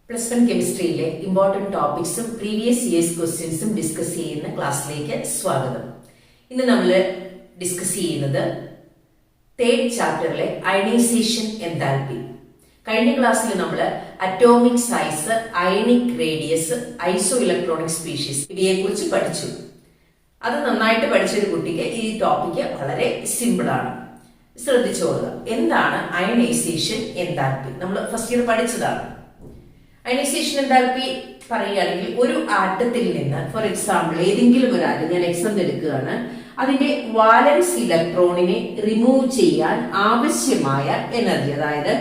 Plus one കെമിസ്ട്രിയിലെ important ടോപ്പിക്സും previous years ക്വസ്റ്റ്യൻസും ഡിസ്കസ് ചെയ്യുന്ന ക്ലാസ്സിലേക്ക് സ്വാഗതം. ഇന്ന് നമ്മൾ ഡിസ്കസ് ചെയ്യുന്നത് തേർഡ് ചാപ്റ്ററിലെ അയണൈസേഷൻ എൻതാൽപ്പി. കഴിഞ്ഞ ക്ലാസ്സിൽ നമ്മൾ അറ്റോമിക് സൈസ്, അയണിക് റേഡിയസ്, ഐസോ ഇലക്ട്രോണിക് സ്പീഷീസ് ഇവയെ കുറിച്ച് പഠിച്ചു. അത് നന്നായിട്ട് പഠിച്ചൊരു കുട്ടിക്ക് ഈ ടോപ്പിക്ക് വളരെ സിമ്പിൾ ആണ്. ശ്രദ്ധിച്ചോളുക. എന്താണ് അയണൈസേഷൻ എൻതാൽപ്പി? നമ്മൾ ഫസ്റ്റ് ഇയർ പഠിച്ചതാണ്. അയണൈസേഷൻ എൻതാൽപ്പി പറയുകയാണെങ്കിൽ ഒരു ആറ്റത്തിൽ നിന്ന്, ഫോർ എക്സാമ്പിൾ ഏതെങ്കിലും ഒരു ആറ്റം, ഞാൻ എക്സാമ്പിൾ എടുക്കുകയാണ്, അതിന്റെ വാലൻസ് ഇലക്ട്രോണിനെ റിമൂവ് ചെയ്യാൻ ആവശ്യമായ എനർജി, അതായത്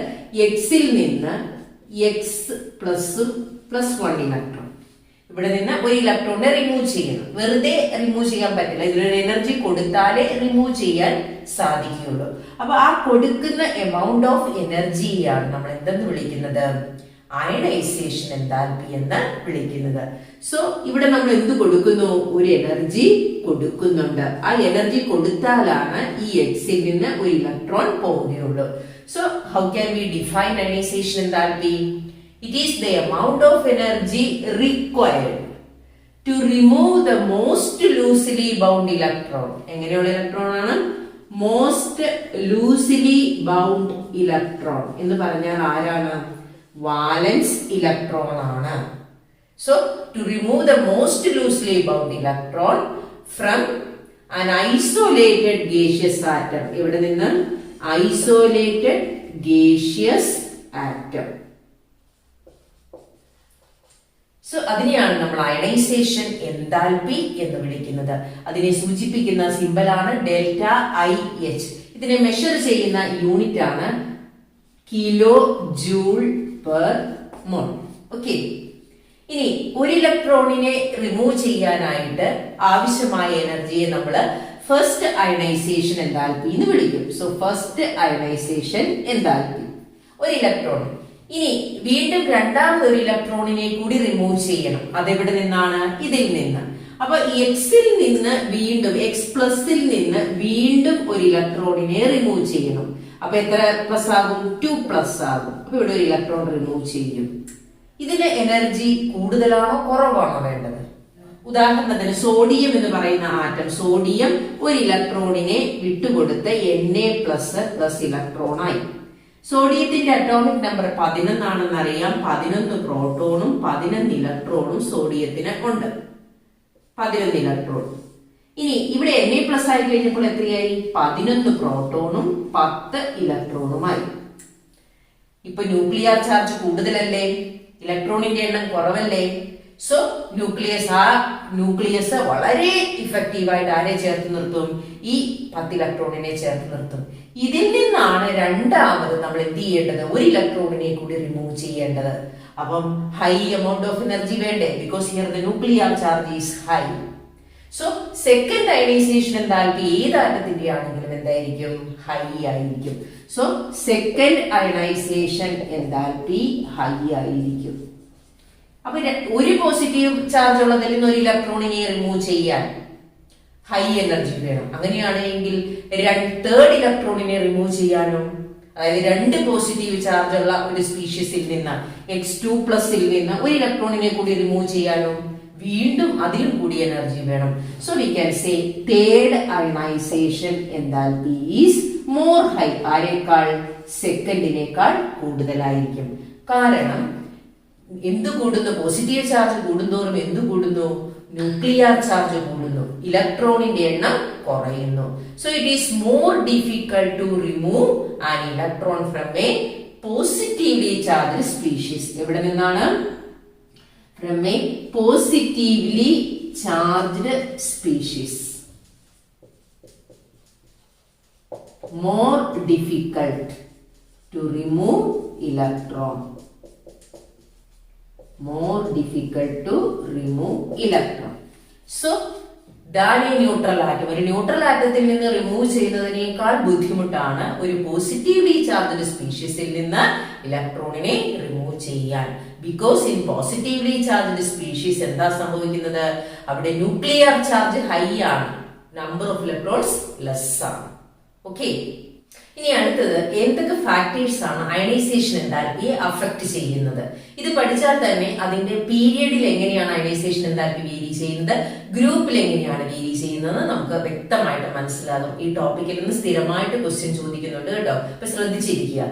എക്സിൽ നിന്ന് എക്സ് പ്ലസ് 1 ഇലക്ട്രോൺ, ഇവിടെ നിന്ന് ഒരു ഇലക്ട്രോണിനെ റിമൂവ് ചെയ്യണം. വെറുതെ റിമൂവ് ചെയ്യാൻ പറ്റില്ല, ഇതിനൊരു എനർജി കൊടുത്താലേ റിമൂവ് ചെയ്യാൻ സാധിക്കുകയുള്ളൂ. അപ്പൊ ആ കൊടുക്കുന്ന എമൗണ്ട് ഓഫ് എനർജിയാണ് നമ്മൾ എന്തെന്ന് വിളിക്കുന്നത്? അയണൈസേഷൻ എൻതാൽപ്പി എന്ന് വിളിക്കുന്നത്. സോ ഇവിടെ നമ്മൾ എന്ത് കൊടുക്കുന്നു? ഒരു എനർജി കൊടുക്കുന്നുണ്ട്. ആ എനർജി കൊടുത്താലാണ് ഈ എക്സിൽ നിന്ന് ഒരു ഇലക്ട്രോൺ പോവുകയുള്ളൂ. So how can we define ionisation enthalpy? It is the amount of energy required to remove the most loosely bound electron. എങ്ങനെയുള്ള ഇലക്ട്രോൺ ആണ്? മോസ്റ്റ് ലൂസിലി ബൗണ്ട് ഇലക്ട്രോൺ എന്ന് പറഞ്ഞാൽ ആരാണ്? വാലൻസ് ഇലക്ട്രോൺ ആണ്. So to remove the most loosely bound electron from an isolated gaseous atom. ഇവിടെ നിന്ന് isolated gaseous atom. So അതിനെയാണ് നമ്മൾ അയണൈസേഷൻ എൻതാൽപ്പി എന്ന് വിളിക്കുന്നത്. അതിനെ സൂചിപ്പിക്കുന്ന സിമ്പലാണ് ഡെൽറ്റ IH. ഇതിനെ മെഷർ ചെയ്യുന്ന യൂണിറ്റ് ആണ് kilo joule per mole. Okay, ഇനി ഒരു ഇലക്ട്രോണിനെ റിമൂവ് ചെയ്യാനായിട്ട് ആവശ്യമായ എനർജിയെ നമ്മൾ ഫസ്റ്റ് അയണൈസേഷൻ എൻതാൽപ്പി എന്ന് വിളിക്കും. സോ ഫസ്റ്റ് അയണൈസേഷൻ എൻതാൽപ്പി ഒരു ഇലക്ട്രോൺ. ഇനി വീണ്ടും രണ്ടാമത് ഒരു ഇലക്ട്രോണിനെ കൂടി റിമൂവ് ചെയ്യണം. അതെവിടെ നിന്നാണ്? ഇതിൽ നിന്ന്. അപ്പൊ എക്സിൽ നിന്ന് വീണ്ടും എക്സ് പ്ലസിൽ നിന്ന് വീണ്ടും ഒരു ഇലക്ട്രോണിനെ റിമൂവ് ചെയ്യണം. അപ്പൊ എത്ര പ്ലസ് ആകും? 2 പ്ലസ് ആകും. അപ്പൊ ഇവിടെ ഒരു ഇലക്ട്രോൺ റിമൂവ് ചെയ്യും. ഇതിന് എനർജി കൂടുതലാണോ കുറവാണോ വേണ്ടത്? ഉദാഹരണത്തിന് സോഡിയം എന്ന് പറയുന്ന ആറ്റം, സോഡിയം ഒരു ഇലക്ട്രോണിനെ വിട്ടുകൊടുത്ത് Na++ ഇലക്ട്രോണായി. സോഡിയത്തിന്റെ അറ്റോമിക് നമ്പർ 11 ആണെന്ന് അറിയാം. 11 പ്രോട്ടോണും 11 ഇലക്ട്രോണും സോഡിയത്തിന് ഉണ്ട്. 11 ഇലക്ട്രോൺ. ഇനി ഇവിടെ Na+ ആയി കഴിഞ്ഞപ്പോൾ എത്രയായി? 11 പ്രോട്ടോണും 10 ഇലക്ട്രോണുമായി. ഇപ്പൊ ന്യൂക്ലിയർ ചാർജ് കൂടുതലല്ലേ, ഇലക്ട്രോണിന്റെ എണ്ണം കുറവല്ലേ? സോ ന്യൂക്ലിയസ് വളരെ ഇഫക്റ്റീവായിട്ട് ആരെ ചേർത്ത് നിർത്തും? ഈ 10 ഇലക്ട്രോണിനെ ചേർത്ത് നിർത്തും. ഇതിൽ നിന്നാണ് രണ്ടാമത് നമ്മൾ എന്ത് ചെയ്യേണ്ടത്? ഒരു ഇലക്ട്രോണിനെ കൂടി റിമൂവ് ചെയ്യേണ്ടത്. അപ്പം ഹൈ എമൗണ്ട് ഓഫ് എനർജി വേണ്ടേ? Because here the nuclear charge is high. So second ionisation enthalpy ഏത് ആറ്റത്തിന്റെ ആണെങ്കിലും എന്തായിരിക്കും? ഹൈ ആയിരിക്കും. So second ionisation enthalpy high ആയിരിക്കും. അപ്പൊ ഒരു പോസിറ്റീവ് ചാർജ് ഉള്ളതിൽ നിന്ന് ഒരു ഇലക്ട്രോണിനെ റിമൂവ് ചെയ്യാൻ ഹൈ എനർജി വേണം. അങ്ങനെയാണെങ്കിൽ തേർഡ് ഇലക്ട്രോണിനെ റിമൂവ് ചെയ്യാനോ, അതായത് 2 പോസിറ്റീവ് ചാർജ് ഉള്ള ഒരു സ്പീഷീസിൽ നിന്ന് X2+ നിന്ന് ഒരു ഇലക്ട്രോണിനെ കൂടി റിമൂവ് ചെയ്യാനോ വീണ്ടും അതിലും കൂടി എനർജി വേണം. So we can say third ionization enthalpy is more high. ആരേക്കാൾ? സെക്കൻഡിനേക്കാൾ കൂടുതലായിരിക്കും. കാരണം എന്ത് കൂടുന്നു? പോസിറ്റീവ് ചാർജ് കൂടുന്തോറും എന്ത് കൂടുന്നു? ന്യൂക്ലിയർ ചാർജ് കൂടുന്നു, ഇലക്ട്രോണിന്റെ എണ്ണം കുറയുന്നു. So it is more difficult to remove an electron from a positively charged species. എവിടെ നിന്നാണ്? From a positively charged species. More difficult to remove electron. More difficult to remove electron. So ഇതാണ് neutral atom. ഒരു neutral ആറ്റത്തിൽ നിന്ന് remove ചെയ്യുന്നതിനേക്കാൾ ബുദ്ധിമുട്ടാണ് ഒരു positively charged സ്പീഷീസിൽ നിന്ന് ഇലക്ട്രോണിനെ റിമൂവ് ചെയ്യാൻ. Because in positively charged species എന്താ സംഭവിക്കുന്നത്? അവിടെ ന്യൂക്ലിയർ ചാർജ് ഹൈ ആണ്, നമ്പർ ഓഫ് ഇലക്ട്രോൺസ് ലെസ് ആണ്. ഓക്കെ, ഇനി അടുത്തത് എന്തൊക്കെ ഫാക്ടേഴ്സ് ആണ് അയണൈസേഷൻ എൻതാൽപ്പിയെ അഫക്ട് ചെയ്യുന്നത്. ഇത് പഠിച്ചാൽ തന്നെ അതിന്റെ പീരിയഡിൽ എങ്ങനെയാണ് അയണൈസേഷൻ എൻതാൽപ്പി വേരി ചെയ്യുന്നത്, ഗ്രൂപ്പിൽ എങ്ങനെയാണ് വേരി ചെയ്യുന്നത് നമുക്ക് വ്യക്തമായിട്ട് മനസ്സിലാകും. ഈ ടോപ്പിക്കിൽ നിന്ന് സ്ഥിരമായിട്ട് ക്വസ്റ്റ്യൻ ചോദിക്കുന്നുണ്ട് കേട്ടോ, അപ്പൊ ശ്രദ്ധിച്ചിരിക്കുക.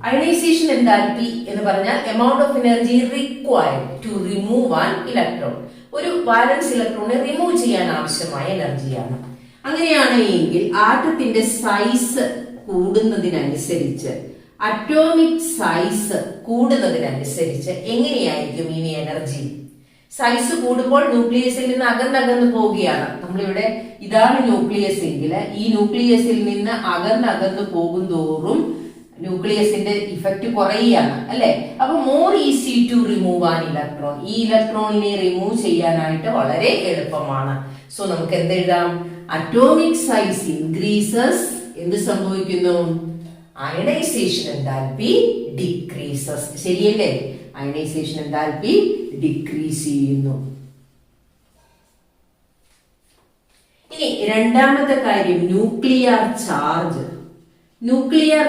അയണൈസേഷൻ എൻതാൽപ്പി എന്ന് പറഞ്ഞാൽ amount of energy required to remove an electron. ഒരു വാലൻസ് ഇലക്ട്രോണിനെ റിമൂവ് ചെയ്യാൻ ആവശ്യമായ എനർജിയാണ്. അങ്ങനെയാണ് എങ്കിൽ ആറ്റത്തിന്റെ സൈസ് കൂടുന്നതിനനുസരിച്ച്, അറ്റോമിക് സൈസ് കൂടുന്നതിനനുസരിച്ച് എങ്ങനെയായിരിക്കും ഇനി എനർജി? സൈസ് കൂടുമ്പോൾ ന്യൂക്ലിയസിൽ നിന്ന് അകന്നകന്ന് പോവുകയാണ്. നമ്മളിവിടെ ഇതാണ് ന്യൂക്ലിയസ് എങ്കിൽ ഈ ന്യൂക്ലിയസിൽ നിന്ന് അകന്നകന്ന് പോകും തോറും ന്യൂക്ലിയസിന്റെ ഇഫക്റ്റ് കുറയുകയാണ് അല്ലെ. അപ്പൊ more easy to remove an electron. ഈ ഇലക്ട്രോണിനെ റിമൂവ് ചെയ്യാനായിട്ട് വളരെ എളുപ്പമാണ്. സോ നമുക്ക് എന്തെഴുതാം? Atomic size increases. എന്ത് സംഭവിക്കുന്നു? Ionisation enthalpy decreases. ശരിയല്ലേ? അയണൈസേഷൻ എൻതാൽപ്പി ഡിക്രീസ് ചെയ്യുന്നു. ഇനി രണ്ടാമത്തെ കാര്യം ന്യൂക്ലിയർ ചാർജ്. ന്യൂക്ലിയർ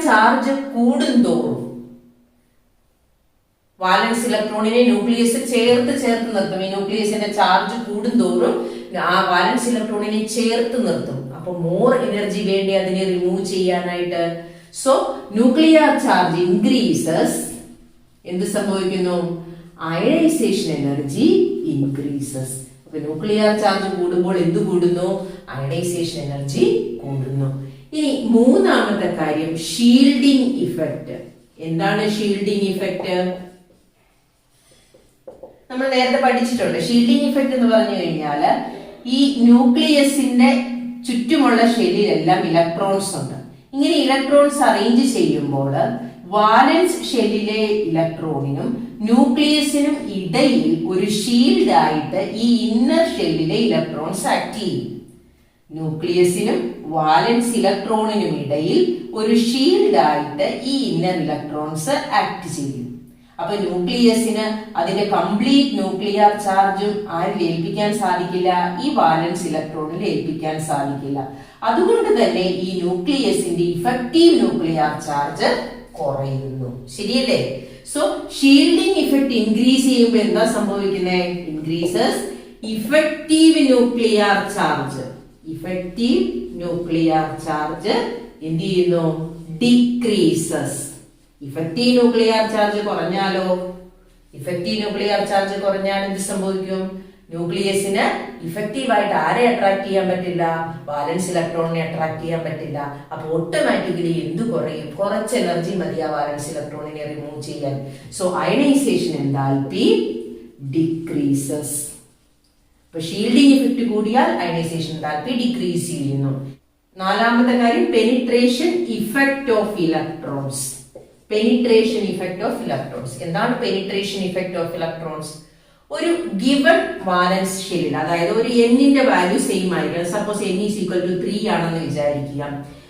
ചാർജ് കൂടുന്തോറും വാലൻസ് ഇലക്ട്രോണിനെ ന്യൂക്ലിയസ് ചേർത്ത് നിർത്തും. ഈ ന്യൂക്ലിയസിന്റെ ചാർജ് കൂടുന്തോറും ആ വാലൻസ് ഇലക്ട്രോണിനെ ചേർത്ത് നിർത്തും. അപ്പൊ മോർ എനർജി വേണ്ടി അതിനെ റിമൂവ് ചെയ്യാനായിട്ട്. So nuclear charge increases. എന്ത് സംഭവിക്കുന്നു? Ionisation energy increases. അപ്പൊ ന്യൂക്ലിയർ ചാർജ് കൂടുമ്പോൾ എന്ത് കൂടുന്നു? അയണൈസേഷൻ എനർജി കൂടുന്നു. ഇനി മൂന്നാമത്തെ കാര്യം ഷീൽഡിംഗ് ഇഫക്റ്റ്. എന്താണ് ഷീൽഡിംഗ് ഇഫക്റ്റ്? നമ്മൾ നേരത്തെ പഠിച്ചിട്ടുണ്ട്. ഷീൽഡിംഗ് ഇഫക്റ്റ് എന്ന് പറഞ്ഞു കഴിഞ്ഞാൽ ഈ ന്യൂക്ലിയസിന്റെ ചുറ്റുമുള്ള ഷെല്ലിലെല്ലാം ഇലക്ട്രോൺസ് ഉണ്ട്. ഇങ്ങനെ ഇലക്ട്രോൺസ് അറേഞ്ച് ചെയ്യുമ്പോൾ വാലൻസ് ഷെല്ലിലെ ഇലക്ട്രോണിനും ന്യൂക്ലിയസിനും ഇടയിൽ ഒരു ഷീൽഡ് ആയിട്ട് ഈ ഇന്നർ ഷെല്ലിലെ ഇലക്ട്രോൺസ് ആക്ട് ചെയ്യും. ന്യൂക്ലിയസിനും വാലൻസ് ഇലക്ട്രോണിനും ഇടയിൽ ഒരു ഷീൽഡ് ആയിട്ട് ഈ ഇന്നർ ഇലക്ട്രോൺസ് ആക്ട് ചെയ്യും. അപ്പൊ ന്യൂക്ലിയസിന് അതിന്റെ കംപ്ലീറ്റ് ന്യൂക്ലിയർ ചാർജും ആരിൽ ഏൽപ്പിക്കാൻ സാധിക്കില്ല? ഈ വാലൻസ് ഇലക്ട്രോണിൽ ഏൽപ്പിക്കാൻ സാധിക്കില്ല. അതുകൊണ്ട് തന്നെ ഈ ന്യൂക്ലിയസിന്റെ ഇഫക്റ്റീവ് ന്യൂക്ലിയർ ചാർജ് കുറയുന്നു. ശരിയല്ലേ? സോ ഷീൽഡിംഗ് ഇഫക്റ്റ് ഇൻക്രീസ് ചെയ്യുമ്പോൾ എന്താ സംഭവിക്കുന്നത്? Increases effective nuclear charge. Effective nuclear charge എന്ത് ചെയ്യുന്നു? ഡിക്രീസസ്. ഇഫക്റ്റീവ് ന്യൂക്ലിയർ ചാർജ് കുറഞ്ഞാലോ? ഇഫക്റ്റീവ് ന്യൂക്ലിയർ ചാർജ് കുറഞ്ഞാൽ എന്ത് സംഭവിക്കും? ന്യൂക്ലിയസിന് ഇഫക്റ്റീവ് ആയിട്ട് ആരെ അട്രാക്ട് ചെയ്യാൻ പറ്റില്ല? വാലൻസ് ഇലക്ട്രോണിനെ അട്രാക്ട് ചെയ്യാൻ പറ്റില്ല. അപ്പൊ ഓട്ടോമാറ്റിക്കലി എന്ത് കുറയും? കുറച്ച് എനർജി മതി ആ വാലൻസ് ഇലക്ട്രോണിനെ റിമൂവ് ചെയ്യാൻ. So ionisation enthalpy decreases. അപ്പൊ ഷീൽഡിംഗ് ഇഫക്റ്റ് കൂടിയാൽ അയണൈസേഷൻ എൻതാൽപ്പി ഡിക്രീസ് ചെയ്യുന്നു. നാലാമത്തെ കാര്യം penetration effect of electrons. Penetration effect of electrons. എന്താണ് പെനിട്രേഷൻ ഇഫക്റ്റ് ഓഫ് ഇലക്ട്രോൺസ്? ഒരു ഗിവൺ വാലൻസ് ഷെല്ലിൽ, അതായത് ഒരു എന്നിന്റെ വാല്യൂ സെയിം ആയിരിക്കണം. സപ്പോസ് n = 3 ആണെന്ന് വിചാരിക്കുക.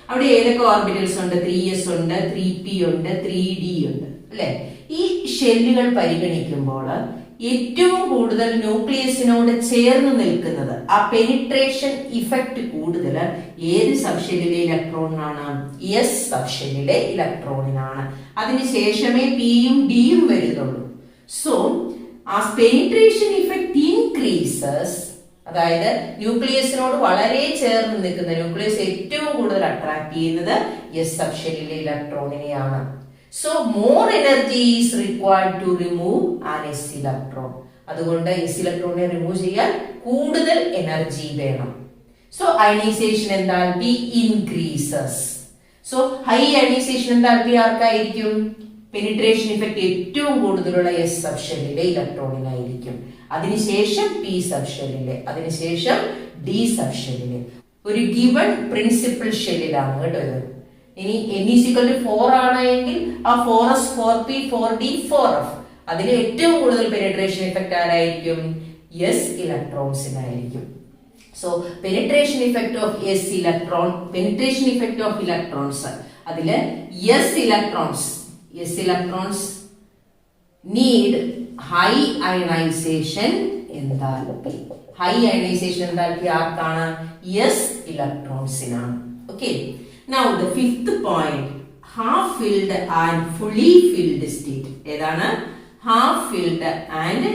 അവിടെ ഏതൊക്കെ ഓർബിറ്റൽസ് ഉണ്ട്? 3s ഉണ്ട്, 3p ഉണ്ട്, 3d ഉണ്ട് അല്ലെ. ഈ ഷെല്ലുകൾ പരിഗണിക്കുമ്പോൾ ഏറ്റവും കൂടുതൽ ന്യൂക്ലിയസിനോട് ചേർന്ന് നിൽക്കുന്നത്, ആ പെനിട്രേഷൻ ഇഫക്റ്റ് കൂടുതൽ ഏത് സബ്ഷെല്ലിലെ ഇലക്ട്രോണിനാണ്? എസ് സബ്ഷെല്ലിലെ ഇലക്ട്രോണിനാണ്. അതിനുശേഷമേ പിയും ഡിയും വരുന്നുള്ളൂ. So as penetration effect increases, അതായത് ന്യൂക്ലിയസിനോട് വളരെ ചേർന്ന് നിൽക്കുന്ന, ന്യൂക്ലിയസ് ഏറ്റവും കൂടുതൽ അട്രാക്ട് ചെയ്യുന്നത് എസ് സബ്ഷെല്ലിലെ ഇലക്ട്രോണിനെയാണ്. So more energy is required to remove an s electron. അതുകൊണ്ട് എസ് ഇലക്ട്രോണിനെ റിമൂവ് ചെയ്യാൻ കൂടുതൽ എനർജി വേണം. So ionisation enthalpy increases. So high ionization enthalpy ആർക്കായിരിക്കും? പെനിട്രേഷൻ ഇഫക്റ്റ് ഏറ്റവും കൂടുതലുള്ള എസ് സബ്ഷെല്ലിലെ ഇലക്ട്രോണിനായിരിക്കും. അതിനുശേഷം പി സബ്ഷെല്ലിലെ, അതിനുശേഷം ഡി സബ്ഷെല്ലിലെ. ഒരു ഗിവൺ പ്രിൻസിപ്പൽ ഷെല്ലിലാണ് കേട്ടോ ഇത്. ഇനി n = 4 ആണെങ്കിൽ ആ 4s 4p 4d 4f അതിൽ ഏറ്റവും കൂടുതൽ പെനിട്രേഷൻ ഇഫക്റ്റ് ആരായിരിക്കും? എസ് ഇലക്ട്രോൺസിനായിരിക്കും. So penetration effect of s electron, penetration effect of electrons, അതില് s electrons need high ionization enthalpy. High ionization enthalpy ആർക്കാണ്? യെസ്, ഇലക്ട്രോൺസിനാണ്. Okay, now the fifth point, half filled and fully filled state. ഏതാണ്? Half filled and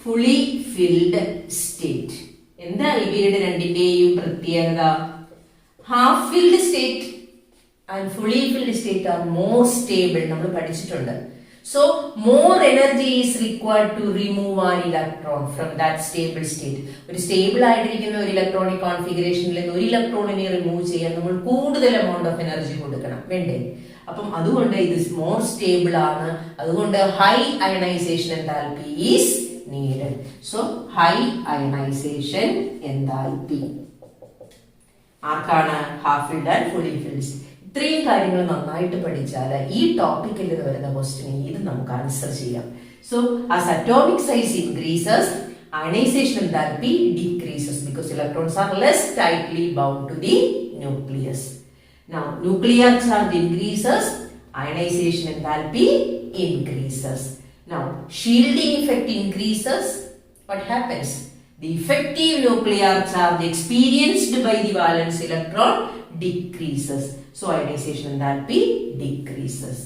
fully filled state. എന്താ ഇവയുടെ രണ്ടിന്റെയും പ്രത്യേകത? Half filled state and fully filled state are more stable. നമ്മൾ പഠിച്ചിട്ടുണ്ട്. So more energy is required to remove an electron from that stable state. ഒരു stable ആയിട്ടിരിക്കുന്ന ഒരു ഇലക്ട്രോണിക് കോൺഫിഗറേഷനിൽ നിന്ന് ഒരു ഇലക്ട്രോണിനെ റിമൂവ് ചെയ്യാൻ നമ്മൾ കൂടുതൽ എമൗണ്ട് ഓഫ് എനർജി കൊടുക്കണം, വേണ്ടേ? അപ്പം അതുകൊണ്ട് ഇത് മോർ സ്റ്റേബിൾ ആണ്. അതുകൊണ്ട് high ionization enthalpy is needed. So high ionization enthalpy ആർക്കാണ്? Half filled and fully filled. ഇത്രയും കാര്യങ്ങൾ നന്നായിട്ട് പഠിച്ചാൽ ഈ ടോപ്പിക്കിൽ വരുന്ന ക്വസ്റ്റ്യൻ ഇത് നമുക്ക് ആൻസർ ചെയ്യാം. So as atomic size increases, ionisation enthalpy decreases because electrons are less tightly bound to the nucleus. Now nuclear charge increases, ionization enthalpy increases. Now shielding effect increases. What happens? The effective nuclear charge experienced by the valence electron decreases. So ionization enthalpy decreases.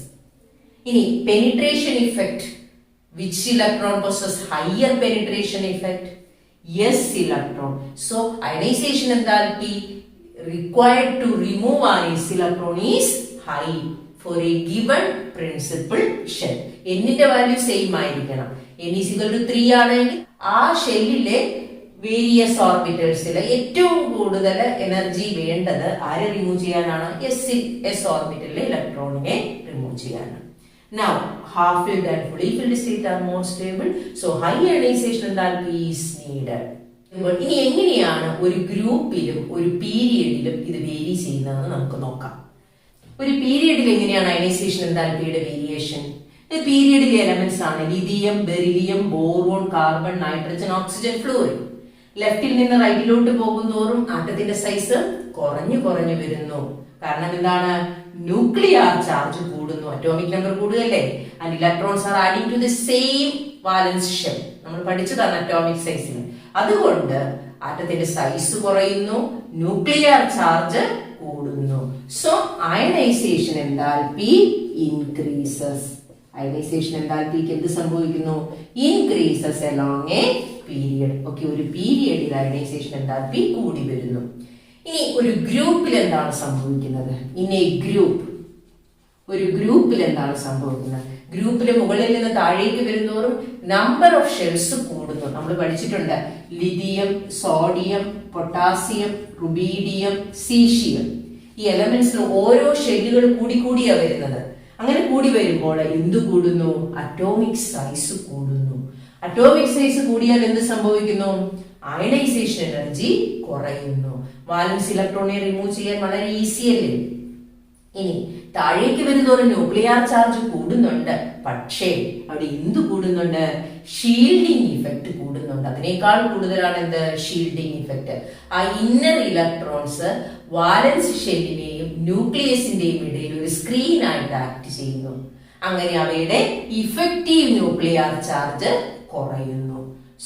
In penetration effect, which electron possesses higher penetration effect? Yes, electron. So ionization enthalpy required to remove an electron is high for a given principal shell. N-ന്റെ value same ആയിരിക്കണം. n is equal to 3 ആണെങ്കിൽ ആ ഷെല്ലിലെ various ഓർബിറ്റൽസിൽ ഏറ്റവും കൂടുതൽ energy വേണ്ടത് ആരെ remove ചെയ്യാനാണ്? S ഓർബിറ്റലിലെ ഇലക്ട്രോണിനെ റിമൂവ് ചെയ്യാനാണ്. Now half filled and fully filled state are more stable, so high ionization enthalpy is needed. ഇനി എങ്ങനെയാണ് ഒരു ഗ്രൂപ്പിലും ഒരു പീരിയഡിലും ഇത് വേരി ചെയ്യുന്നതെന്ന് നമുക്ക് നോക്കാം. ഒരു പീരിയഡിൽ എങ്ങനെയാണ് അയണൈസേഷൻ എൻതാൽപ്പിയുടെ വേരിയേഷൻ? പീരിയഡിലെ എലമെന്റ്സ് ആണ് lithium, beryllium, boron, carbon, nitrogen, oxygen, fluorine. ലെഫ്റ്റിൽ നിന്ന് റൈറ്റിലോട്ട് പോകുന്തോറും ആറ്റത്തിന്റെ സൈസ് കുറഞ്ഞു കുറഞ്ഞു വരുന്നു. കാരണം എന്താണ്? ന്യൂക്ലിയർ ചാർജ് കൂടുന്നു, അറ്റോമിക് നമ്പർ കൂടുകയല്ലേ. And electrons are adding to the same valence shell. നമ്മൾ പഠിച്ചതാണ് അറ്റോമിക് സൈസിൽ. അതുകൊണ്ട് ആറ്റത്തിന്റെ സൈസ് കുറയുന്നു, ന്യൂക്ലിയർ ചാർജ് കൂടുന്നു. So ionisation enthalpy increases. Ionization എൻതാൽപ്പിക്ക് എന്ത് സംഭവിക്കുന്നു? Increases along a period. Okay, ഒരു പീരിയഡിൽ അയണൈസേഷൻ എൻതാൽപ്പി കൂടി വരുന്നു. ഇനി ഒരു ഗ്രൂപ്പിൽ എന്താണ് സംഭവിക്കുന്നത്? ഇൻ എ ഗ്രൂപ്പ്, ഒരു ഗ്രൂപ്പിൽ എന്താണ് സംഭവിക്കുന്നത്? ഗ്രൂപ്പിലെ മുകളിൽ നിന്ന് താഴേക്ക് വരുന്നതോറും നമ്പർ ഓഫ് ഷെൽസ് കൂടുന്നു. നമ്മൾ പഠിച്ചിട്ടുണ്ട് lithium, sodium, potassium, rubidium, caesium. ഈ എലമെന്റ്സിൽ ഓരോ ഷെല്ലുകൾ കൂടി കൂടിയാ വരുന്നത്. അങ്ങനെ കൂടി വരുമ്പോൾ എന്ത് കൂടുന്നു? അറ്റോമിക് സൈസ് കൂടുന്നു. അറ്റോമിക് സൈസ് കൂടിയാൽ എന്ത് സംഭവിക്കുന്നു? അയണൈസേഷൻ എനർജി കുറയുന്നു. വാലൻസ് ഇലക്ട്രോണിനെ റിമൂവ് ചെയ്യാൻ വളരെ ഈസി അല്ലേ? ഇനി താഴേക്ക് വരുന്നതോറും ന്യൂക്ലിയർ ചാർജ് കൂടുന്നുണ്ട്. പക്ഷേ അവിടെ എന്ത് കൂടുന്നുണ്ട്? ഷീൽഡിംഗ് ഇഫക്റ്റ് കൂടുന്നുണ്ട്. അതിനേക്കാൾ കൂടുതലാണ് എന്ത്? Shielding effect. ആ ഇന്നർ ഇലക്ട്രോൺസ് വാലൻസ് ഷെല്ലിന്റെയും ന്യൂക്ലിയസിന്റെയും ഇടയിൽ ഒരു സ്ക്രീൻ ആയിട്ട് ആക്ട് ചെയ്യുന്നു. അങ്ങനെ അവയുടെ ഇഫക്റ്റീവ് ന്യൂക്ലിയർ ചാർജ് കുറയുന്നു.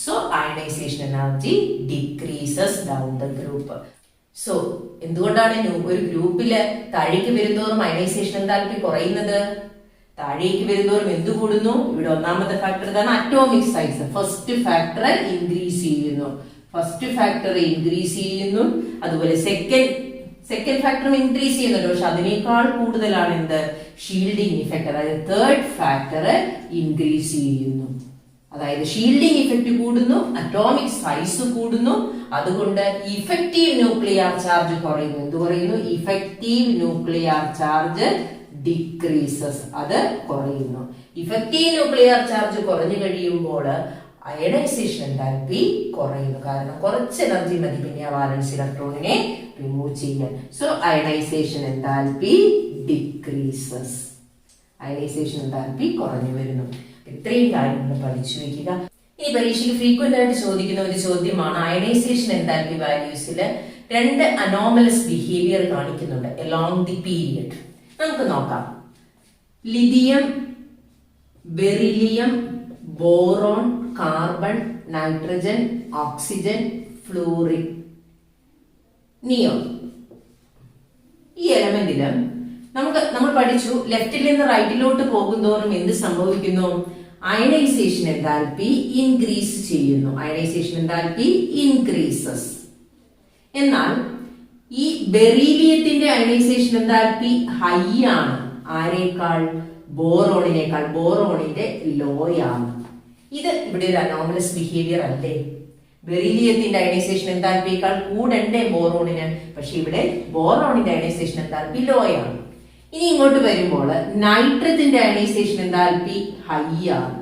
So ionisation energy decreases down the group. So എന്തുകൊണ്ടാണ് ഒരു ഗ്രൂപ്പില് താഴേക്ക് വരുന്നതോറും അയണൈസേഷൻ എൻതാൽപ്പി കുറയുന്നത്? താഴേക്ക് വരുന്നതോറും എന്ത് കൂടുന്നു? ഇവിടെ ഒന്നാമത്തെ ഫാക്ടർ ഇതാണ്, atomic size. First factor increase ചെയ്യുന്നു. ഫസ്റ്റ് ഫാക്ടർ ഇൻക്രീസ് ചെയ്യുന്നു. അതുപോലെ സെക്കൻഡ് ഫാക്ടർ ഇൻക്രീസ് ചെയ്യുന്നുണ്ട്. പക്ഷെ അതിനേക്കാൾ കൂടുതലാണ് എന്ത്? Shielding effect. അതായത് തേർഡ് ഫാക്ടർ ഇൻക്രീസ് ചെയ്യുന്നു. അതായത് ഷീൽഡിംഗ് ഇഫക്റ്റ് കൂടുന്നു, അറ്റോമിക് സൈസ് കൂടുന്നു. അതുകൊണ്ട് ഇഫക്റ്റീവ് ന്യൂക്ലിയർ ചാർജ് കുറയുന്നു. എന്ത് കുറയുന്നു? ഇഫക്റ്റീവ് ന്യൂക്ലിയർ ചാർജ് ഡിക്രീസസ്, അത് കുറയുന്നു. ഇഫക്റ്റീവ് ന്യൂക്ലിയർ ചാർജ് കുറഞ്ഞു കഴിയുമ്പോൾ അയണൈസേഷൻ എൻതാൽപ്പി കുറയുന്നു. കാരണം കുറച്ച് എനർജി മതി പിന്നെ വാലൻസ് ഇലക്ട്രോണിനെ റിമൂവ് ചെയ്യാൻ. So ionisation enthalpy decreases. Ionisation enthalpy കുറഞ്ഞു വരുന്നു. ഇത്രയും കാര്യങ്ങൾ പഠിച്ചു വെക്കുക. ഇനി പരീക്ഷയ്ക്ക് ഫ്രീക്വന്റ് ആയിട്ട് ചോദിക്കുന്ന ഒരു ചോദ്യമാണ്, അയണൈസേഷൻ എൻതാൽപ്പി വാല്യൂസിൽ രണ്ട് അനോമലസ് ബിഹേവിയർ കാണിക്കുന്നുണ്ട് അലോങ് ദി പീരിയഡ്. നമുക്ക് നോക്കാം. Lithium, beryllium, boron, carbon, nitrogen, oxygen, fluorine, neon. ഈ എലമെന്റില് നമ്മൾ പഠിച്ചു ലെഫ്റ്റിൽ നിന്ന് റൈറ്റിലോട്ട് പോകുന്തോറും എന്ത് സംഭവിക്കുന്നു? അയണൈസേഷൻ എൻതാൽപ്പി ഇൻക്രീസ് ചെയ്യുന്നു. Ionisation enthalpy increases. എന്നാൽ ഈ ബെറീലിയത്തിന്റെ അയണൈസേഷൻ എൻതാൽപ്പി ഹൈ ആണ്. ആരേക്കാൾ? ബോറോണിനേക്കാൾ. ബോറോണിന്റെ ലോ ആണ്. ഇത് ഇവിടെ ഒരു അനോമലസ് ബിഹേവിയർ അല്ലേ? ബെറീലിയത്തിന്റെ അയണൈസേഷൻ എൻതാൽപ്പിയേക്കാൾ കൂടണ്ടേ ബോറോണിന്? പക്ഷെ ഇവിടെ ബോറോണിന്റെ അയണൈസേഷൻ എൻതാൽപ്പി ലോ ആണ്. ഇനി ഇങ്ങോട്ട് വരുമ്പോൾ നൈട്രജന്റെ അയണൈസേഷൻ എൻതാൽപ്പി ഹൈ ആണ്.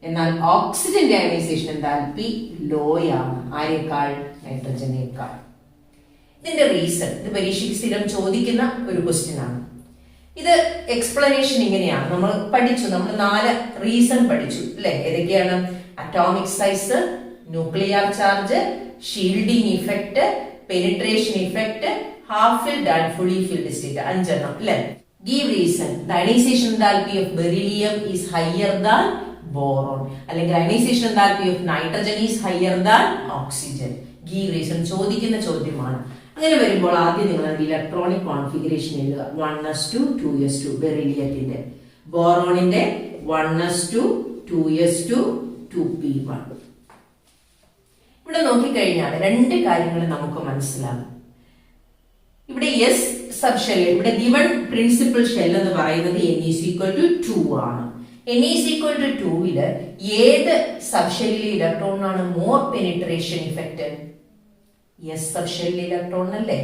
എന്നാൽ ഓക്സിജന്റെ അയണൈസേഷൻ എൻതാൽപ്പി ലോ ആണ്. ആരേക്കാൾ? നൈട്രജനേക്കാൾ. ഇതിന്റെ റീസൺ ഇത് പരീക്ഷയ്ക്ക് സ്ഥിരം ചോദിക്കുന്ന ഒരു ക്വസ്റ്റ്യൻ ആണ്. ഇത് എക്സ്പ്ലനേഷൻ ഇങ്ങനെയാണ്. നമ്മൾ 4 റീസൺ പഠിച്ചു അല്ലെ? ഏതൊക്കെയാണ്? Atomic size, nuclear charge, shielding effect, penetration effect, half filled and fully filled state. 5 എണ്ണം അല്ലെ? Give reason. The ionization enthalpy of beryllium is higher than boron. അല്ലെങ്കിൽ ionization enthalpy of nitrogen is higher than oxygen. Give reason ചോദിക്കുന്ന ചോദ്യമാണ്. അങ്ങനെ വരുമ്പോൾ ആദ്യം നിങ്ങൾ electronic configuration എഴുതുക. 1s2 2s2 ബെറിലിയത്തിന്റെ. ബോറോണിന്റെ 1s2 2s2 2p1. ഇവിടെ നോക്കിക്കഴിഞ്ഞാൽ 2 കാര്യങ്ങൾ നമുക്ക് മനസ്സിലാകും. ഇവിടെ എസ് സബ് ഷെൽ, ഇവിടെ ഗിവൺ പ്രിൻസിപ്പൽ ഷെൽ എന്ന് പറയുന്നത് n=2 ആണ്. n=2 ഏത് സബ് ഷെല്ലിലെ ഇലക്ട്രോണാണ് മോർ പെനിട്രേഷൻ ഇഫക്റ്റ്? എസ് സബ് ഷെല്ലിലെ ഇലക്ട്രോൺ അല്ലേ?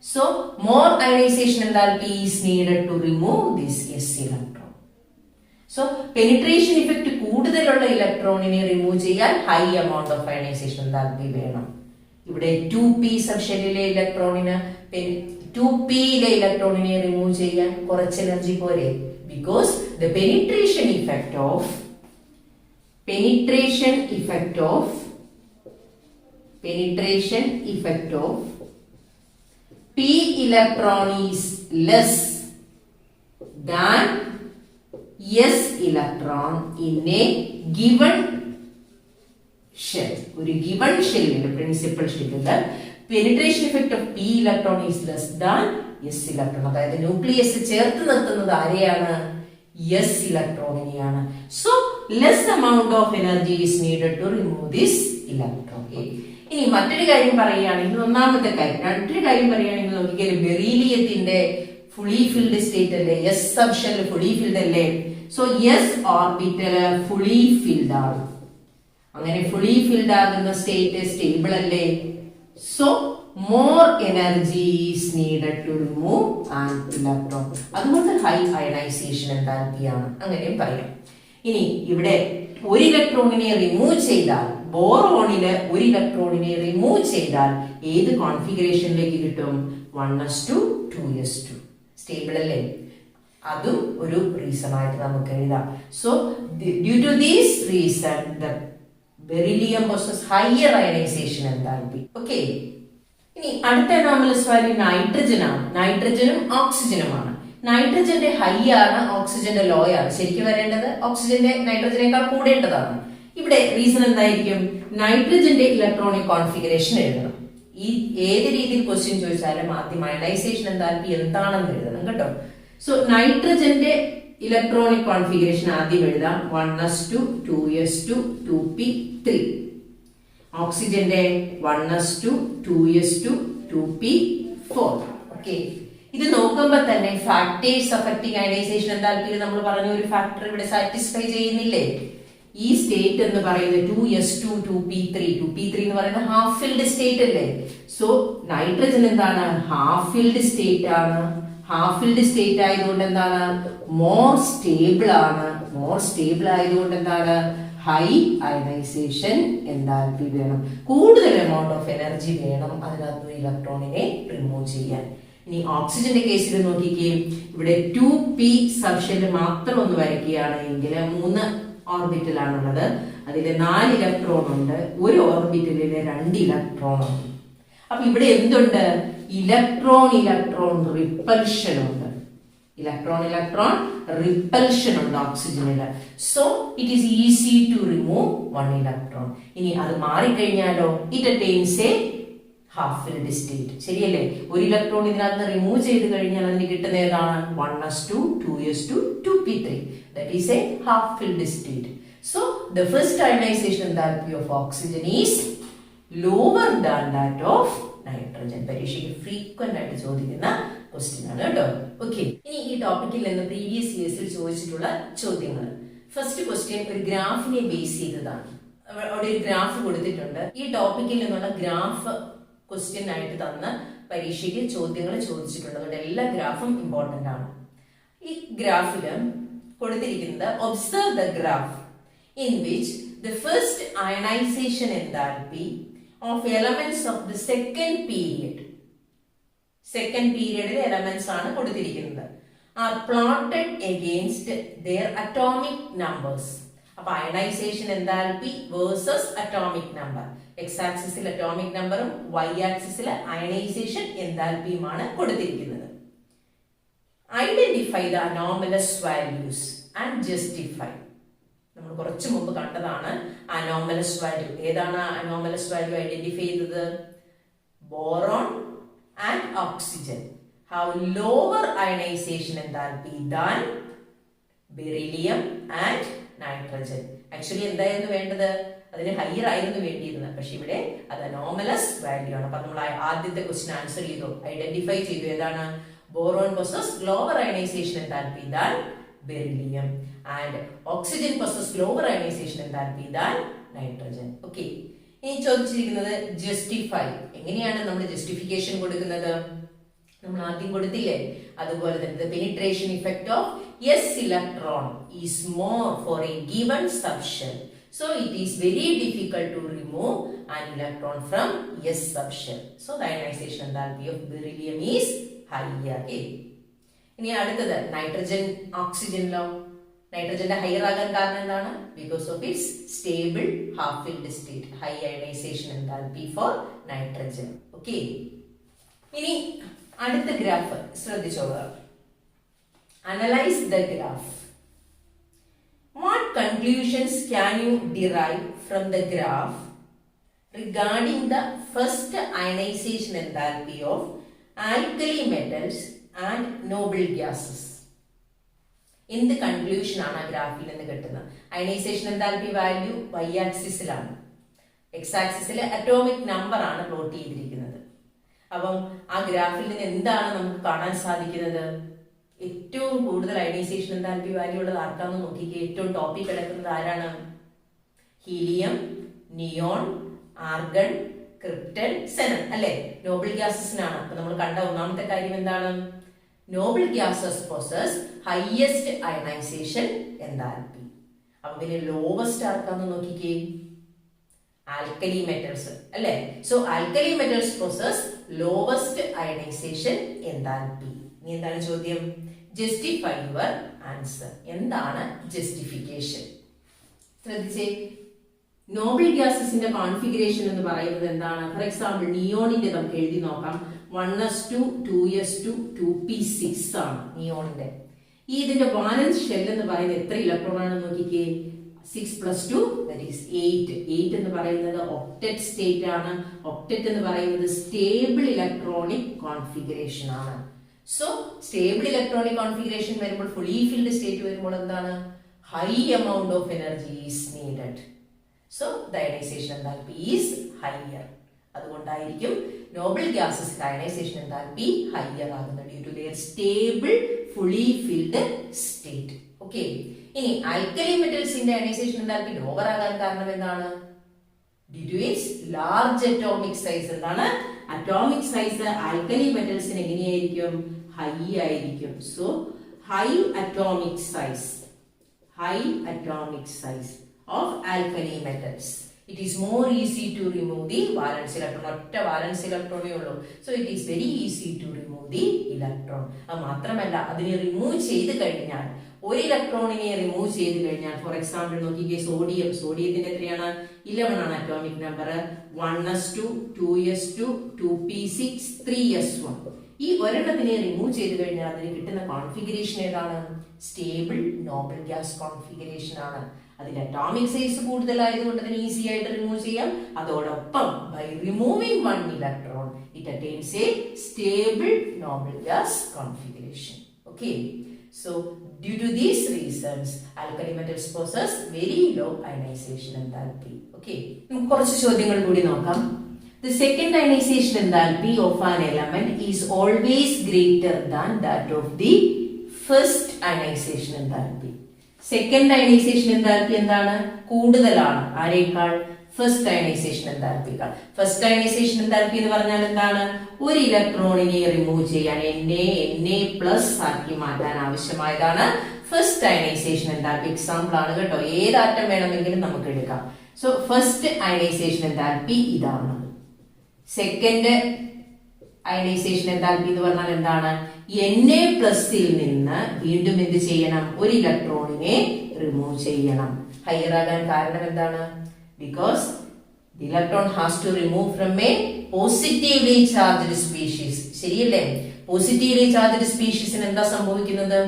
So more ionization enthalpy is needed to remove this s electron. So penetration effect കൂടുതലുള്ള ഇലക്ട്രോണിനെ റിമൂവ് ചെയ്യാൻ high amount of ionization enthalpy വേണം. ഇവിടെ 2p സബ് ഷെല്ലിലെ ഇലക്ട്രോണിന് 2p ഇലക്ട്രോണിനെ റിമൂവ് ചെയ്യാൻ കുറച്ച് എനർജി പോരെ? Because the penetration effect of p electron is less than s electron in a given shell. ഒരു given shell പ്രിൻസിപ്പൽ ഷെല്ലിൽ penetration effect of p electron is less than s electron. അതായത് ന്യൂക്ലിയസ് ചേർത്ത് നിർത്തുന്നത് ആരെയാണ്? s ഇലക്ട്രോണിനെയാണ്. So less amount of energy is needed to remove this electron. ഇനി മറ്റൊരു കാര്യം പറയുകയാണെങ്കിൽ, ഒന്നാമത്തെ കാര്യം. മറ്റൊരു കാര്യം പറയുകയാണെങ്കിൽ നോക്കിയാൽ ബെറീലിയത്തിന്റെ ഫുള്ളി ഫിൽഡ് സ്റ്റേറ്റ് അല്ലേ? S subshell fully filled അല്ലേ? So s orbital fully filled ആണ്. അങ്ങനെ ഫുള്ളി ഫിൽഡ് ആകുന്ന സ്റ്റേറ്റ് സ്റ്റേബിൾ അല്ലേ? So more energy is needed to remove an electron. അതുകൊണ്ട് ഹൈ അയണൈസേഷൻ എൻതാൽപ്പിയാണ്. അങ്ങനെയും പറയാം. ഇനി ഇവിടെ ഒരു ഇലക്ട്രോണിനെ റിമൂവ് ചെയ്താൽ, ബോറോണില് ഒരു ഇലക്ട്രോണിനെ റിമൂവ് ചെയ്താൽ ഏത് കോൺഫിഗറേഷനിലേക്ക് കിട്ടും? 1s2 2s2 സ്റ്റേബിൾ അല്ലേ? അതും ഒരു റീസൺ ആയിട്ട് നമുക്ക് എഴുതാം. So due to this reason the beryllium possesses higher ionization enthalpy. Okay. ഇനി അടുത്ത അനോമലസ് വാല്യൂ നൈട്രജൻ ആണ്. നൈട്രജനും ഓക്സിജനുമാണ്. നൈട്രജന്റെ ഹൈ ആണ്, ഓക്സിജന്റെ ലോ ആണ്. ശരിക്കും വരേണ്ടത് ഓക്സിജന്റെ നൈട്രജനേക്കാൾ കൂടേണ്ടതാണ്. ഇവിടെ റീസൺ എന്തായിരിക്കും? നൈട്രജന്റെ ഇലക്ട്രോണിക് കോൺഫിഗറേഷൻ എഴുതണം. ഈ ഏത് രീതിയിൽ ക്വസ്റ്റ്യൻ ചോദിച്ചാലും ആദ്യം അയണൈസേഷൻ എൻതാൽപ്പി എന്താണെന്ന് എഴുതണം കേട്ടോ. സോ നൈട്രജന്റെ ഇലക്ട്രോണിക് കോൺഫിഗറേഷൻ ആദ്യം എഴുതാം. 1s2 2s2 2p3. ഓക്സിജന്റെ 1s2 2s2 2p4. ഓക്കെ. ഇത് നോക്കുമ്പോൾ തന്നെ ഫാക്ടേഴ്സ് അഫക്റ്റിംഗ് അയണൈസേഷൻ എൻതാൽപ്പി നമ്മൾ പറഞ്ഞ ഒരു ഫാക്ടർ ഇവിടെ സാറ്റിസ്ഫൈ ചെയ്യുന്നില്ലേ? ഈ സ്റ്റേറ്റ് എന്ന് പറയുന്നത് 2s2 2p3. 2p3 എന്ന് പറയുന്നത് ഹാഫ് ഫിൽഡ് സ്റ്റേറ്റ് അല്ലേ? സോ നൈട്രജൻ എന്താണ്? ഹാഫ് ഫിൽഡ് സ്റ്റേറ്റ് ആണ്. ഹാഫ് ഫിൽഡ് സ്റ്റേറ്റ് ആയതുകൊണ്ട് എന്താണ്? മോർ സ്റ്റേബിൾ ആണ്. മോർ സ്റ്റേബിൾ ആയതുകൊണ്ട് എന്താണ്? ഹൈ അയണൈസേഷൻ എൻതാൽപ്പി വേണം. കൂടുതൽ എമൗണ്ട് ഓഫ് എനർജി വേണം അതിനകത്ത് ഇലക്ട്രോണിനെ റിമൂവ് ചെയ്യാൻ. ഇനി ഓക്സിജന്റെ കേസിൽ നോക്കിക്കുകയും ഇവിടെ 2p സബ് ഷെൽ മാത്രം ഒന്ന് വരയ്ക്കുകയാണ് എങ്കിൽ 3 ഓർബിറ്റലാണുള്ളത്. അതിൽ 4 ഇലക്ട്രോൺ ഉണ്ട്. ഒരു ഓർബിറ്റലില് 2 ഇലക്ട്രോൺ ഉണ്ട്. അപ്പൊ ഇവിടെ എന്തുണ്ട്? ഇലക്ട്രോൺ റിപ്പൽഷൻ ഉണ്ട്. ഇലക്ട്രോൺ റിപ്പൽഷൻ ഉണ്ട് ഓക്സിജനിൽ. So it is easy to remove one electron. ഇനി അത് മാറിക്കഴിഞ്ഞാലോ it attains a half filled state. ശരിയല്ലേ? ഒരു ഇലക്ട്രോൺ ഇതിനകത്ത് റിമൂവ് ചെയ്ത് കഴിഞ്ഞാൽ അതിന് കിട്ടുന്ന ഏതാണ്? 1s2 2s2 2p3. That is a half filled state. So the first ionisation enthalpy of oxygen is lower than that of nitrogen. പരീക്ഷയ്ക്ക് ഫ്രീക്വന്റ് ആയിട്ട് ചോദിക്കുന്ന ക്വസ്റ്റ്യൻ ആണ് കേട്ടോ. ഓക്കെ, ഇനി ഈ ടോപ്പിക്കിൽ നിന്ന് പ്രീവിയസ് ഇയേഴ്സിൽ ചോദിച്ചിട്ടുള്ള ചോദ്യങ്ങൾ. ഫസ്റ്റ് ക്വസ്റ്റ്യൻ ഒരു ഗ്രാഫിനെ ബേസ് ചെയ്തതാണ്. അവിടെ ഒരു ഗ്രാഫ് കൊടുത്തിട്ടുണ്ട്. ഈ ടോപ്പിക്കിൽ നിന്നുള്ള ഗ്രാഫ് ക്വസ്റ്റ്യൻ ആയിട്ട് തന്ന് പരീക്ഷയ്ക്ക് ചോദ്യങ്ങൾ ചോദിച്ചിട്ടുണ്ട്. അതുകൊണ്ട് എല്ലാ ഗ്രാഫും ഇമ്പോർട്ടന്റ് ആണ്. ഈ ഗ്രാഫില് കൊടുത്തിരിക്കുന്നത് observe the graph in which the first ionisation enthalpy of elements of the second period. Second പീരിയഡിലെ എലമെന്റ്സ് ആണ് കൊടുത്തിരിക്കുന്നത്. Are plotted against their atomic numbers. അപ്പൊ ionization enthalpy versus atomic number. X ആക്സിസിൽ അറ്റോമിക് നമ്പറും വൈ ആക്സിസിൽ ionization എൻതാൽപ്പിയുമാണ് കൊടുത്തിരിക്കുന്നത്. Identify the anomalous values and justify. നമ്മൾ കുറച്ചു മുമ്പ് കണ്ടതാണ് അനോമലസ് വാല്യൂ. ഏതാണ് അനോമലസ് വാല്യൂ ഐഡന്റിഫൈ ചെയ്തത്? Boron and oxygen have lower ionization enthalpy than beryllium and nitrogen. Actually എന്തായിരുന്നു വേണ്ടത്? അതിന് ഹയർ ആയിരുന്നു വേണ്ടിയിരുന്നത്. പക്ഷെ ഇവിടെ അത് അനോമലസ് വാല്യൂ ആണ്. അപ്പൊ നമ്മൾ ആദ്യത്തെ ക്വസ്റ്റ്യൻ ആൻസർ ചെയ്തു, ഐഡന്റിഫൈ ചെയ്തു. ഏതാണ്? Boron possess lower ionization enthalpy than beryllium and oxygen possess lower ionization enthalpy than nitrogen. Okay, ഇനി ചോദിച്ചിരിക്കുന്നത് ജസ്റ്റിഫൈ. എങ്ങനെയാണ് നമ്മൾ ജസ്റ്റിഫിക്കേഷൻ കൊടുക്കുന്നത്? നമ്മൾ ആദ്യം കൊടുത്തില്ലേ? അതുപോലെ തന്നെ penetration effect of s electron is more for A given subshell. So it is very difficult to remove an electron from S subshell. So the ionization enthalpy of beryllium is higher. Okay. ഇനി അടുത്തത് nitrogen oxygen low. നൈട്രജന്റെ higher ആകാൻ കാരണം എന്താണ്? Because of its stable half filled state. High ionization enthalpy for nitrogen. Okay, ഇനി അടുത്ത graph ശ്രദ്ധിച്ചോളൂ. Analyse the graph. What conclusions can you derive from the graph regarding the first ionization enthalpy of alkali metals and noble gases? എന്ത് conclusion ആണ് ആ ഗ്രാഫിൽ നിന്ന് കിട്ടുന്നത്? Ionization enthalpy value Y ആക്സിസിലാണ്, എക്സ് ആക്സിസിൽ അറ്റോമിക് നമ്പർ ആണ് പ്ലോട്ട് ചെയ്തിരിക്കുന്നത്. അപ്പം ആ ഗ്രാഫിൽ നിന്ന് എന്താണ് നമുക്ക് കാണാൻ സാധിക്കുന്നത്? ഏറ്റവും കൂടുതൽ അയണൈസേഷൻ എൻതാൽപ്പി വാല്യൂ ഉള്ളത് ആർക്കാന്ന് നോക്കിക്കേ. ഏറ്റവും ടോപ്പിൽ കിടക്കുന്നത് ആരാണ്? Helium, neon, argon, krypton, xenon അല്ലെ? നോബിൾ ഗ്യാസസിനാണ്. അപ്പൊ നമ്മൾ കണ്ട ഒന്നാമത്തെ കാര്യം എന്താണ്? Noble gases possess highest ionisation enthalpy. അപ്പൊ പിന്നെ ലോവസ്റ്റ് ആർക്കാന്ന് നോക്കിക്കേ. ആൽക്കലി മെറ്റൽസ് അല്ലെ? സോ alkali metals possess lowest ionisation enthalpy. ഇനി എന്താണ് ചോദ്യം? Justify your answer. എന്താണ് ജസ്റ്റിഫിക്കേഷൻ? ശ്രദ്ധിച്ചേ. നോബിൾ ഗ്യാസസിന്റെ കോൺഫിഗറേഷൻ എന്ന് പറയുന്നത് എന്താണ്? ഫോർ എക്സാമ്പിൾ നിയോണിന്റെ നമുക്ക് എഴുതി നോക്കാം. 1s2 2s2 2p6 ആണ് നിയോണിന്റെ. ഈ ഇതിന്റെ വാലൻസ് ഷെൽ എന്ന് പറയുന്നത് എത്ര ഇലക്ട്രോൺ ആണെന്ന് നോക്കിക്കേ. 6 + 2 that is 8. 8 എന്ന് പറയുന്നത് ഒക്ടറ്റ് സ്റ്റേറ്റ് ആണ്. ഒക്ടറ്റ് എന്ന് പറയുന്നത് സ്റ്റേബിൾ ഇലക്ട്രോണിക് കോൺഫിഗറേഷൻ ആണ്. സോ സ്റ്റേബിൾ ഇലക്ട്രോണിക് കോൺഫിഗറേഷൻ വരുമ്പോൾ ഫുള്ളി ഫിൽഡ് സ്റ്റേറ്റ് വരുമ്പോൾ എന്താണ്? High amount of energy is needed. So the ionization enthalpy is higher. അതുകൊണ്ടായിരിക്കും noble gases ionization enthalpy higher ആകുന്നത്, due to their stable fully filled state. Okay, ഇനി alkali മെറ്റൽസിന്റെ ionization enthalpy lower ആകാൻ കാരണം എന്താണ്? Due to its large atomic size. എന്താണ്? Atomic size alkali മെറ്റൽസിന് എങ്ങനെയായിരിക്കും? ഹൈ ആയിരിക്കും. So high atomic size of alkali metals. It is more easy to remove the valence electron. ഒറ്റ valence electron ഉള്ളൂ. So it is very easy to remove the electron. അത് മാത്രമല്ല, അതിനെ remove ചെയ്ത് കഴിഞ്ഞാൽ, ഒരു ഇലക്ട്രോണിനെ റിമൂവ് ചെയ്ത് കഴിഞ്ഞാൽ, ഫോർ എക്സാമ്പിൾ നോക്കിക്കേ, സോഡിയത്തിന്റെ എത്രയാണ്? 11 ആണ് atomic number. 1s2 2s2 2p6 3s1. ഈ ഒരെണ്ണത്തിനെ റിമൂവ് ചെയ്ത് കഴിഞ്ഞാൽ അതിന് കിട്ടുന്ന കോൺഫിഗറേഷൻ ഏതാണ്? സ്റ്റേബിൾ നോബിൾ ഗ്യാസ് കോൺഫിഗറേഷൻ ആണ്. അതിന്റെ അറ്റോമിക് സൈസ് കൂടുതലായതുകൊണ്ട് അതിന് ഈസി ആയിട്ട് റിമൂവ് ചെയ്യാം. അതോടൊപ്പം by removing one electron it attains a stable noble gas configuration. Okay, so due to these reasons alkali metals possess very low ionization enthalpy. Okay, നമുക്ക് കുറച്ച് ചോദ്യങ്ങൾ കൂടി നോക്കാം. The second ionization enthalpy of an element is always greater than that of the first ionization enthalpy. Second ionization enthalpy എന്താണ്? കൂടുതലാണ് ആരേക്കാൾ? First ionization എൻതാൽപ്പിക്കാൾ. First ionisation enthalpy എന്ന് പറഞ്ഞാൽ എന്താണ്? ഒരു ഇലക്ട്രോണിനെ റിമൂവ് ചെയ്യാൻ Na+ ആക്കി മാറ്റാൻ ആവശ്യമായതാണ് ഫസ്റ്റ് അയണൈസേഷൻ എൻതാൽപ്പി. എക്സാമ്പിൾ ആണ് കേട്ടോ, ഏത് ആറ്റം വേണമെങ്കിലും നമുക്ക് എടുക്കാം. സോ ഫസ്റ്റ് അയണൈസേഷൻ എൻതാൽപ്പി ഇതാണ്. സെക്കൻഡ് അയണൈസേഷൻ എൻതാൽപ്പി എന്ന് പറഞ്ഞാൽ എന്താണ്? Na+ൽ നിന്ന് വീണ്ടും എന്ത് ചെയ്യണം? ഒരു ഇലക്ട്രോണിനെ റിമൂവ് ചെയ്യണം. ഹയർ ആകാൻ കാരണം എന്താണ്? Because the electron has to remove from a positively charged species. ശരിയല്ലേ? പോസിറ്റീവ്ലി ചാർജ്ഡ് സ്പീഷീസിന് എന്താ സംഭവിക്കുന്നത്?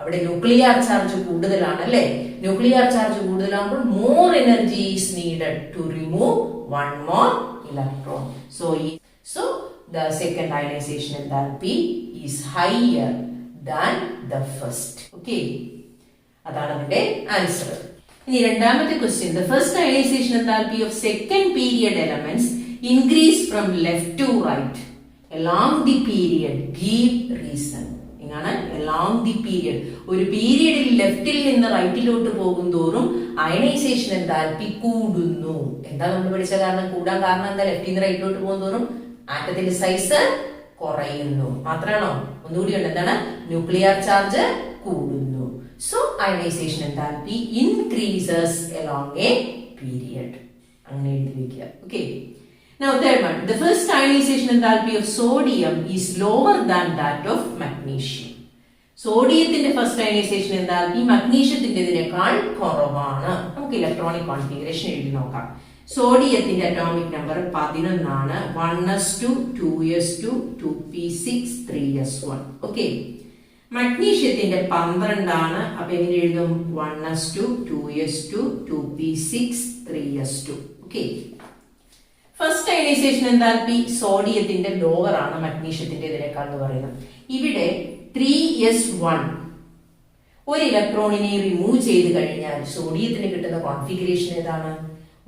അവിടെ ന്യൂക്ലിയർ ചാർജ് കൂടുതലാണ് അല്ലേ? ന്യൂക്ലിയർ ചാർജ് കൂടുതലാകുമ്പോൾ more energy is needed to remove one more electron. So the second ionization enthalpy is higher than the first. Okay, അതാണ് അതിന്റെ ആൻസർ. ഇനി രണ്ടാമത്തെ question, the first ionization enthalpy of second period elements increase from left to right along the period. Give reason. ഇങ്ങനെ along the period, ഒരു പീരിയഡിൽ ലെഫ്റ്റിൽ നിന്ന് റൈറ്റിലോട്ട് പോകും തോറും അയണൈസേഷൻ എൻതാൽപ്പി കൂടുന്നു. എന്താ നമ്മൾ പഠിച്ച കാരണം? കൂടാൻ കാരണം എന്താ? ലെഫ്റ്റിൽ നിന്ന് റൈറ്റിലോട്ട് പോകും തോറും ആറ്റത്തിന്റെ സൈസ് കുറയുന്നു. മാത്രമാണോ? ഒന്നുകൂടി ഉണ്ട്. എന്താണ്? ന്യൂക്ലിയർ ചാർജ് കൂടുന്നു. So ionization enthalpy increases along a period. അങ്ങനെ എഴുതി വെക്കുക. Okay. Now third one, the first ionization enthalpy of sodium is lower than that of magnesium. സോഡിയത്തിന്റെ ഫസ്റ്റ് അയണൈസേഷൻ enthalpy മഗ്നീഷ്യത്തിന്റേതിനേക്കാൾ കുറവാണ്. നമുക്ക് ഇലക്ട്രോണിക് കോൺഫിഗറേഷൻ എഴുതി നോക്കാം. സോഡിയത്തിന്റെ അറ്റോമിക് നമ്പർ 11 ആണ്. 1s2 2s2 2p6 3s1. Okay, മഗ്നീഷ്യത്തിന്റെ 12 ആണ്. അപ്പൊ എങ്ങനെ എഴുതും? 1s2 2s2 2p6 3s2. Okay, first ionisation enthalpy സോഡിയത്തിന്റെ ലോവർ ആണ് മഗ്നീഷ്യത്തിന്റേതിനേക്കാൾ എന്ന് പറയുന്നത്. ഇവിടെ 3s1 ഒരു ഇലക്ട്രോണിനെ റിമൂവ് ചെയ്ത് കഴിഞ്ഞാൽ സോഡിയത്തിന് കിട്ടുന്ന കോൺഫിഗറേഷൻ ഏതാണ്?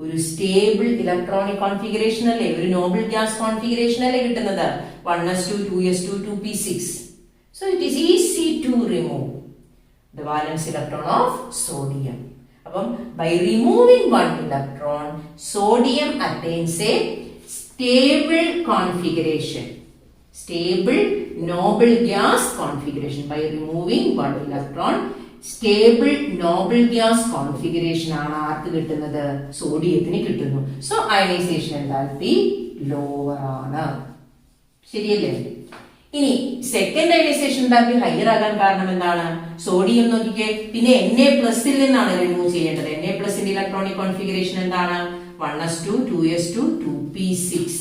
ഒരു സ്റ്റേബിൾ ഇലക്ട്രോണിക് കോൺഫിഗറേഷൻ അല്ലേ? ഒരു നോബിൾ ഗ്യാസ് കോൺഫിഗറേഷൻ അല്ലേ കിട്ടുന്നത്? 1s2 2s2 2p6. So it is easy to remove the valence electron of sodium. അപ്പം by removing one electron, sodium attains a stable configuration, stable noble gas configuration. By removing one electron, stable noble gas configuration ആണ് ആർക്ക് കിട്ടുന്നത്? സോഡിയത്തിന് കിട്ടുന്നു. So ionization enthalpy lower ആണ്. ശരിയല്ലേ? ഇനി second ionisation enthalpy higher ആകാൻ കാരണം എന്താണ്? സോഡിയം നോക്കിക്കേ, പിന്നെ Na+ നിന്നാണ് റിമൂവ് ചെയ്യേണ്ടത്. Na+ ഇലക്ട്രോണിക് കോൺഫിഗറേഷൻ എന്താണ്? 1s2 2s2 2p6.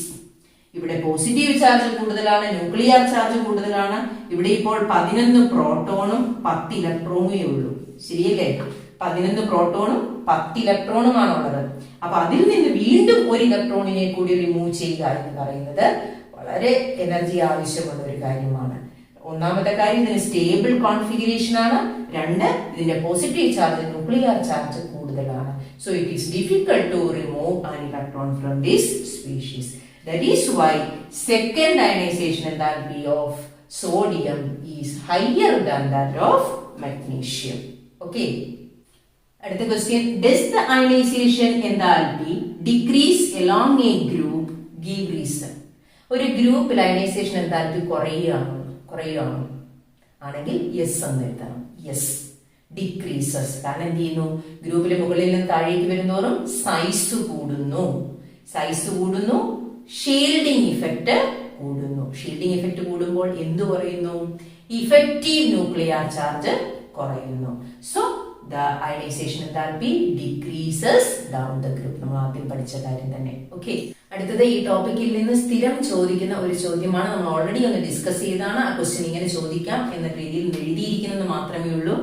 ഇവിടെ പോസിറ്റീവ് ചാർജ് കൂടുതലാണ്, ന്യൂക്ലിയർ ചാർജ് കൂടുതലാണ്. ഇവിടെ ഇപ്പോൾ 11 പ്രോട്ടോണും 10 ഇലക്ട്രോണേ ഉള്ളൂ. ശരിയല്ലേ? 11 പ്രോട്ടോണും 10 ഇലക്ട്രോണുമാണുള്ളത്. അപ്പൊ അതിൽ നിന്ന് വീണ്ടും ഒരു ഇലക്ട്രോണിനെ കൂടി റിമൂവ് ചെയ്യുക എന്ന് പറയുന്നത് വളരെ എനർജി ആവശ്യമുള്ള ഒരു കാര്യമാണ്. ഒന്നാമത്തെ കാര്യം, ഇതിന് സ്റ്റേബിൾ കോൺഫിഗറേഷൻ ആണ്. രണ്ട്, ഇതിന്റെ പോസിറ്റീവ് ചാർജ് ന്യൂക്ലിയർ ചാർജ് കൂടുതലാണ്. So it is difficult to remove an electron from this species. That is why second ionization enthalpy of sodium is higher than that of magnesium. Okay. അടുത്ത question, does the ionization enthalpy decrease along a group? Give reason. ഒരു ഗ്രൂപ്പിൽ ionisation enthalpy കുറയുകയാണോ ആണെങ്കിൽ yes എന്ന് എഴുതണം. Yes, decreases. കാരണം എന്ത് ചെയ്യുന്നു? ഗ്രൂപ്പിലെ മുകളിൽ നിന്ന് താഴേക്ക് വരുന്നതോറും സൈസ് കൂടുന്നു. ഷീൽഡിംഗ് ഇഫക്റ്റ് കൂടുന്നു. ഷീൽഡിംഗ് ഇഫക്റ്റ് കൂടുമ്പോൾ എന്ത് കുറയുന്നു? ഇഫക്റ്റീവ് ന്യൂക്ലിയർ ചാർജ് കുറയുന്നു. So the ionization enthalpy decreases down the group. നമ്മൾ ആദ്യം പഠിച്ച കാര്യം തന്നെ. ഓക്കെ, അടുത്തത് ഈ ടോപ്പിക്കിൽ നിന്ന് സ്ഥിരം ചോദിക്കുന്ന ഒരു ചോദ്യമാണ്. നമ്മൾ ഓൾറെഡി ഒന്ന് ഡിസ്കസ് ചെയ്താണ്. ആ ക്വസ്റ്റ്യൻ ഇങ്ങനെ ചോദിക്കാം എന്ന രീതിയിൽ എഴുതിയിരിക്കുന്നത് മാത്രമേ ഉള്ളൂ.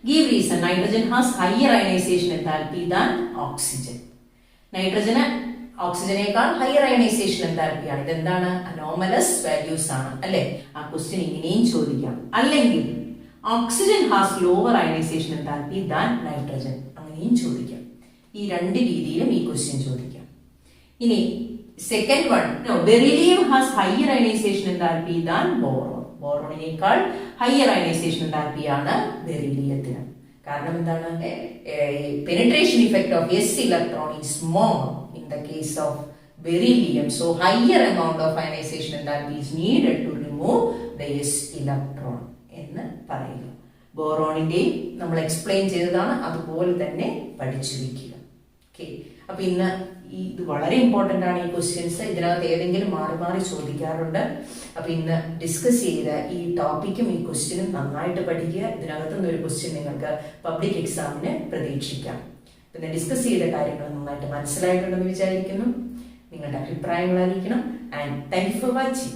Give reason. Nitrogen has higher ionization enthalpy than oxygen. നൈട്രജന് ഓക്സിജനേക്കാൾ ഹയർ അയണൈസേഷൻ എൻതാൽപ്പിയാണ്. ഇതെന്താണ്? അനോമലസ് വാല്യൂസ് ആണ് അല്ലെ? ആ ക്വസ്റ്റ്യൻ ഇങ്ങനെയും ചോദിക്കാം. അല്ലെങ്കിൽ oxygen has lower ionization enthalpy than nitrogen, അങ്ങനെയും ചോദിക്കാം. ഈ രണ്ട് രീതിയിലും ഈ ക്വസ്റ്റ്യൻ ചോദിക്കാം. ഇനി second one, beryllium has higher ionization enthalpy than boron. ബോറോണിനേക്കാൾ ഹയർ അയണൈസേഷൻ എൻതാൽപ്പിയാണ് ബെറിലിയത്തിന്. കാരണം എന്താണ്? Penetration effect of S electron is more in the case of beryllium, so higher amount of ionization enthalpy is needed to remove the S electron എന്ന് പറയുക. ബോറോണിന്റെയും നമ്മൾ explain ചെയ്തതാണ്, അതുപോലെ തന്നെ പഠിച്ചു വെക്കുക. ഓക്കെ, അപ്പൊ ഇന്ന് ഇത് വളരെ ഇമ്പോർട്ടന്റ് ആണ് ഈ ക്വസ്റ്റ്യൻസ്. ഇതിനകത്ത് ഏതെങ്കിലും മാറി മാറി ചോദിക്കാറുണ്ട്. അപ്പൊ ഇന്ന് ഡിസ്കസ് ചെയ്ത ഈ ടോപ്പിക്കും ഈ ക്വസ്റ്റ്യനും നന്നായിട്ട് പഠിക്കുക. ഇതിനകത്തുനിന്ന് ഒരു ക്വസ്റ്റ്യൻ നിങ്ങൾക്ക് പബ്ലിക് എക്സാമിന് പ്രതീക്ഷിക്കാം. പിന്നെ ഡിസ്കസ് ചെയ്ത കാര്യങ്ങൾ നന്നായിട്ട് മനസ്സിലായിട്ടുണ്ടെന്ന് വിചാരിക്കുന്നു. നിങ്ങളുടെ അഭിപ്രായങ്ങൾ അറിയിക്കണം. And thank you for watching.